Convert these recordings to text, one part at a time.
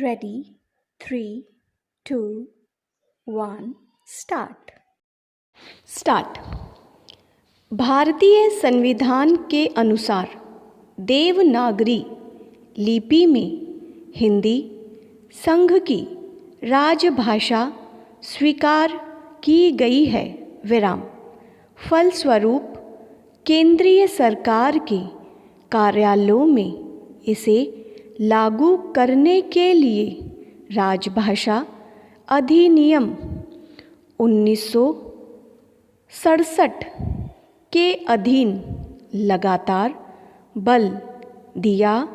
Ready? 3, 2, 1, start. Start. भारतीय संविधान के अनुसार देवनागरी लिपि में हिंदी संघ की राजभाषा स्वीकार की गई है। विराम। फलस्वरूप केंद्रीय सरकार के कार्यालयों में इसे लागू करने के लिए राजभाषा अधिनियम 1967 के अधीन लगातार बल दिया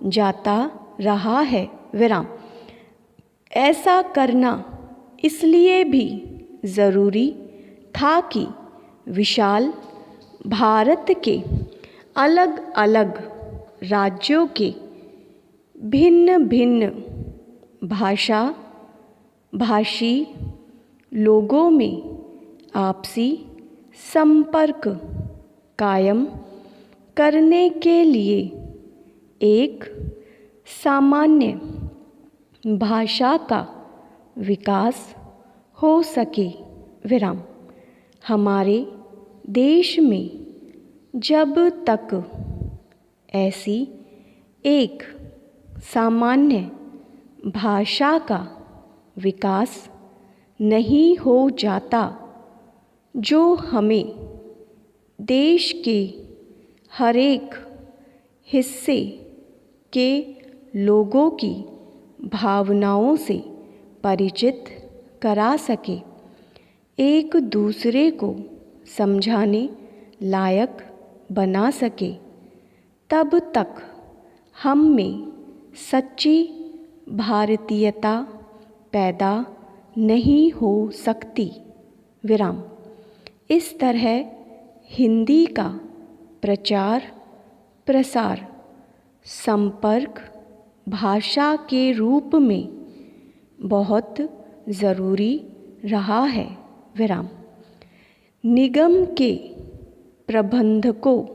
जाता रहा है। विराम। ऐसा करना इसलिए भी ज़रूरी था कि विशाल भारत के अलग अलग राज्यों के भिन्न भिन्न भाषी लोगों में आपसी संपर्क कायम करने के लिए एक सामान्य भाषा का विकास हो सके। विराम। हमारे देश में जब तक ऐसी एक सामान्य भाषा का विकास नहीं हो जाता जो हमें देश के हर एक हिस्से के लोगों की भावनाओं से परिचित करा सके, एक दूसरे को समझाने लायक बना सके, तब तक हम में सच्ची भारतीयता पैदा नहीं हो सकती। विराम। इस तरह हिंदी का प्रचार प्रसार संपर्क भाषा के रूप में बहुत ज़रूरी रहा है। विराम। निगम के प्रबंधकों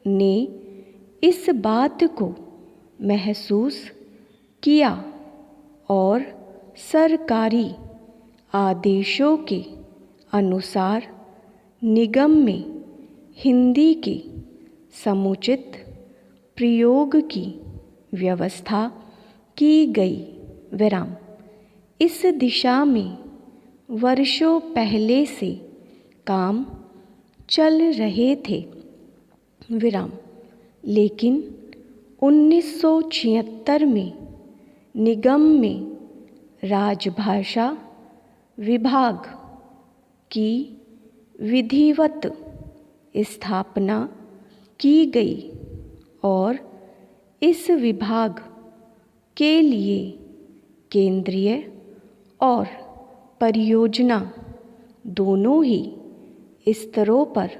ने इस बात को महसूस किया और सरकारी आदेशों के अनुसार निगम में हिंदी के समुचित प्रयोग की व्यवस्था की गई। विराम। इस दिशा में वर्षों पहले से काम चल रहे थे। विराम। लेकिन 1976 में निगम में राजभाषा विभाग की विधिवत स्थापना की गई और इस विभाग के लिए केंद्रीय और परियोजना दोनों ही स्तरों पर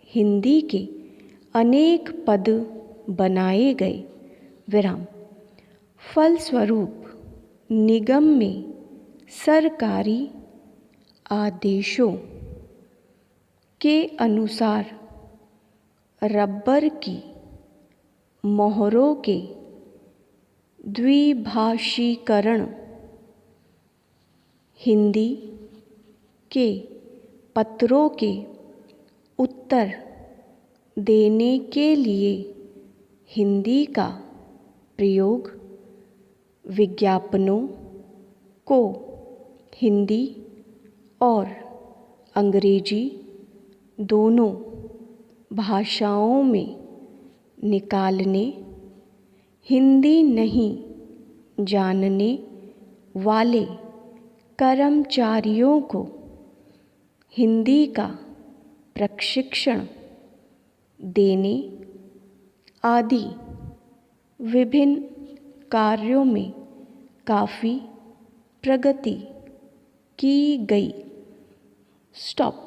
हिंदी के अनेक पद बनाए गए। विराम। फलस्वरूप निगम में सरकारी आदेशों के अनुसार रबर की मोहरों के द्विभाषीकरण, हिंदी के पत्रों के उत्तर देने के लिए हिंदी का प्रयोग, विज्ञापनों को हिंदी और अंग्रेजी दोनों भाषाओं में निकालने, हिंदी नहीं जानने वाले कर्मचारियों को हिंदी का प्रशिक्षण देने आदि विभिन्न कार्यों में काफ़ी प्रगति की गई। स्टॉप।